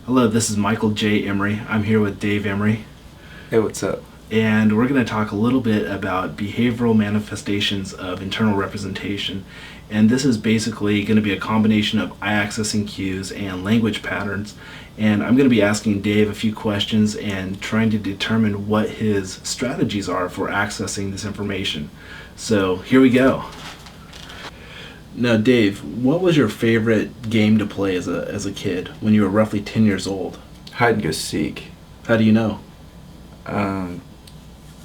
Hello, this is Michael J. Emery. I'm here with Dave Emery, Hey, what's up? and we're going to talk a little bit about behavioral manifestations of internal representation. And this is basically going to be a combination of eye accessing cues and language patterns. And I'm going to be asking Dave a few questions and trying to determine what his strategies are for accessing this information. So here we go. Now, Dave, what was your favorite game to play as a kid when you were roughly 10 years old? Hide and go seek. How do you know?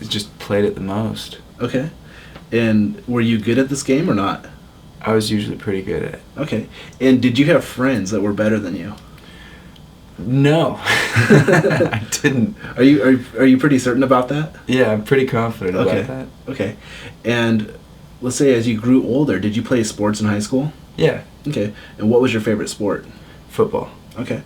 Just played it the most. Okay. And were you good at this game or not? I was usually pretty good at it. Okay. And did you have friends that were better than you? No, I didn't. Are you pretty certain about that? Yeah, I'm pretty confident Okay. about that. Okay. And let's say as you grew older, did you play sports in high school? Yeah, Okay. And what was your favorite sport? football. Okay.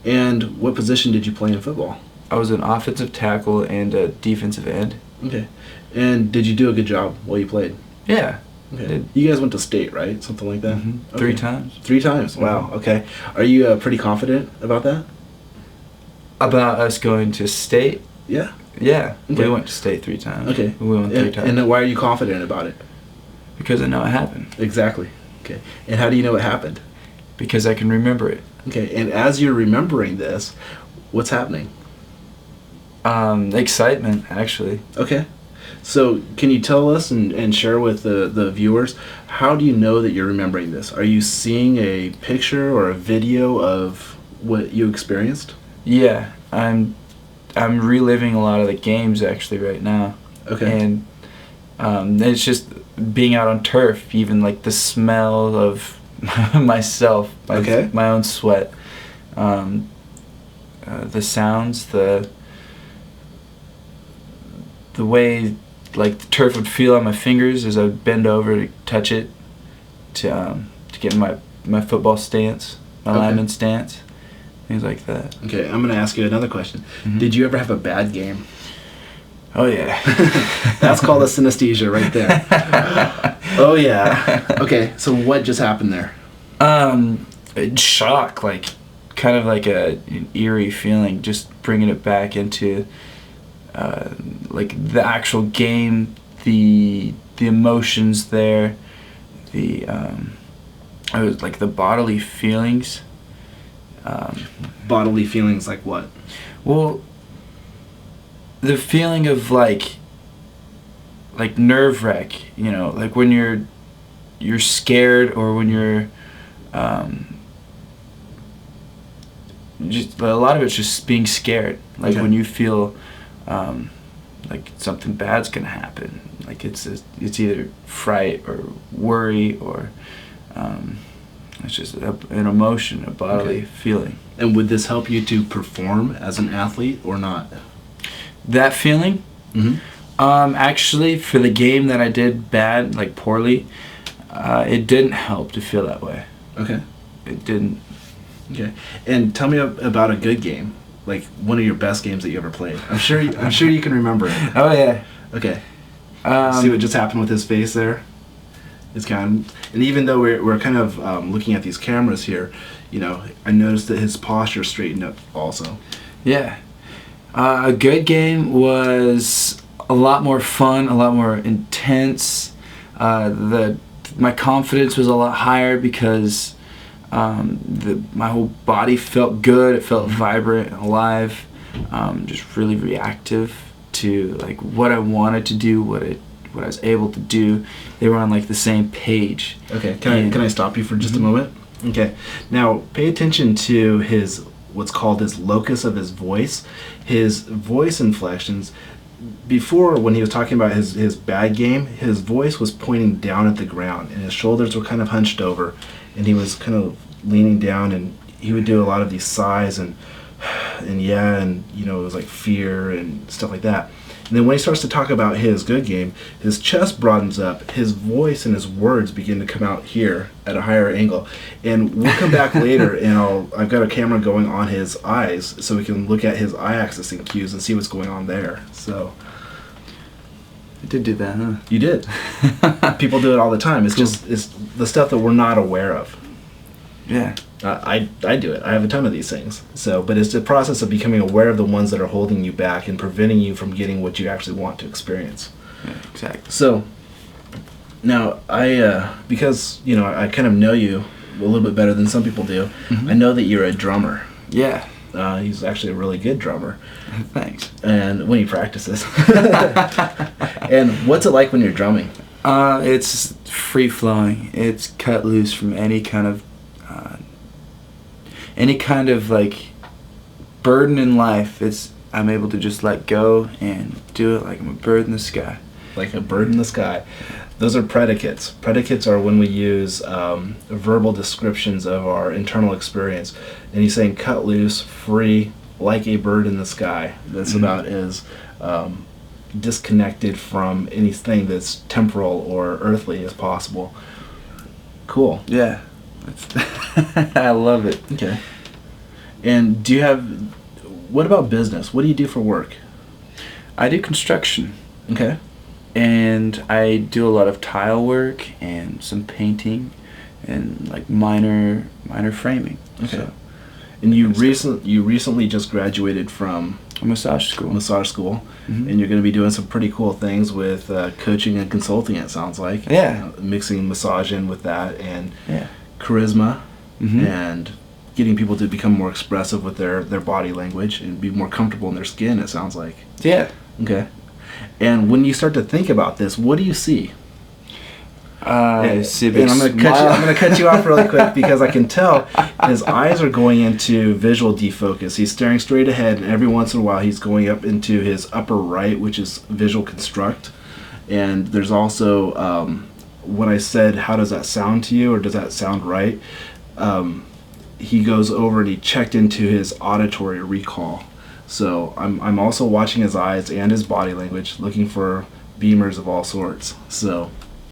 And what position did you play in football? I was an offensive tackle and a defensive end. Okay. And did you do a good job while you played? Yeah, Okay. Did. You guys went to state, right? Something like that? Mhm. Okay. 3 times. 3 times? Wow. Mhm. Okay. Are you pretty confident about that? About us going to state? Yeah. Yeah, Okay. we went to state 3 times. Okay. We went 3 times. And then why are you confident about it? Because I know it happened. Exactly. Okay. And how do you know it happened? Because I can remember it. Okay. And as you're remembering this, what's happening? Excitement, actually. Okay. So can you tell us and share with the viewers, how do you know that you're remembering this? Are you seeing a picture or a video of what you experienced? Yeah, I'm reliving a lot of the games actually right now. Okay. And it's just being out on turf, even like the smell of myself, Okay. my own sweat, the sounds, the way like the turf would feel on my fingers as I would bend over to touch it, to get in my football stance, my Okay. lineman stance, things like that. Okay. I'm going to ask you another question. Mhm. Did you ever have a bad game? Oh yeah. That's called a synesthesia right there. Oh yeah. Okay. So what just happened there? Shock, like kind of like an eerie feeling, just bringing it back into like the actual game, the emotions there, it was like the bodily feelings. Bodily feelings like what? Well, the feeling of like nerve wreck, like when you're scared, or when you're just a lot of it's just being scared, like Okay. when you feel like something bad's gonna happen, like it's either fright or worry, or it's just an emotion, a bodily Okay. feeling. And would this help you to perform as an athlete or not? That feeling, Mm-hmm. actually, for the game that I did bad, like poorly, it didn't help to feel that way. Okay. It didn't. Okay. And tell me about a good game, like one of your best games that you ever played. I'm sure you can remember it. Oh yeah. Okay. See what just happened with his face there? It's kind of, and even though we're kind of looking at these cameras here, I noticed that his posture straightened up also. Yeah. A good game was a lot more fun, a lot more intense. My confidence was a lot higher because my whole body felt good. It felt vibrant and alive. Just really reactive to like what I wanted to do, what I was able to do. They were on like the same page. Okay. Can I stop you for just a moment? Okay. Now pay attention to what's called his locus of his voice inflections. Before, when he was talking about his bad game, his voice was pointing down at the ground, and his shoulders were kind of hunched over, and he was kind of leaning down, and he would do a lot of these sighs and yeah, and it was like fear and stuff like that. And then when he starts to talk about his good game, his chest broadens up, his voice and his words begin to come out here at a higher angle. And we'll come back later, and I've got a camera going on his eyes so we can look at his eye accessing cues and see what's going on there. So I did do that, huh? you did. People do it all the time. It's Cool. just it's the stuff that we're not aware of. Yeah. I do it. I have a ton of these things. So, but it's the process of becoming aware of the ones that are holding you back and preventing you from getting what you actually want to experience. Yeah, exactly. So, now because I kind of know you a little bit better than some people do. Mm-hmm. I know that you're a drummer. Yeah. He's actually a really good drummer. Thanks. And when he practices. And what's it like when you're drumming? It's free flowing. It's cut loose from any kind of like burden in life. I'm able to just let go and do it like I'm a bird in the sky. Like a bird in the sky. Those are predicates. Predicates are when we use verbal descriptions of our internal experience. And he's saying cut loose, free, like a bird in the sky. That's about as disconnected from anything that's temporal or earthly as possible. Cool. Yeah. I love it. Okay. And what about business? What do you do for work? I do construction. Okay. And I do a lot of tile work and some painting and like minor framing. Okay. So, and you recently just graduated from a massage school. Mm-hmm. And you're going to be doing some pretty cool things with coaching and consulting, it sounds like. Yeah. Mixing massage in with that and yeah. charisma Mm-hmm. and getting people to become more expressive with their body language and be more comfortable in their skin, it sounds like. Yeah. Okay. And when you start to think about this, what do you see? I see a big and I'm gonna cut you off really quick because I can tell his eyes are going into visual defocus. He's staring straight ahead, and every once in a while he's going up into his upper right, which is visual construct. And there's also when I said, "How does that sound to you?" or "Does that sound right?" He goes over and he checked into his auditory recall. So I'm also watching his eyes and his body language, looking for BMIRs of all sorts. So.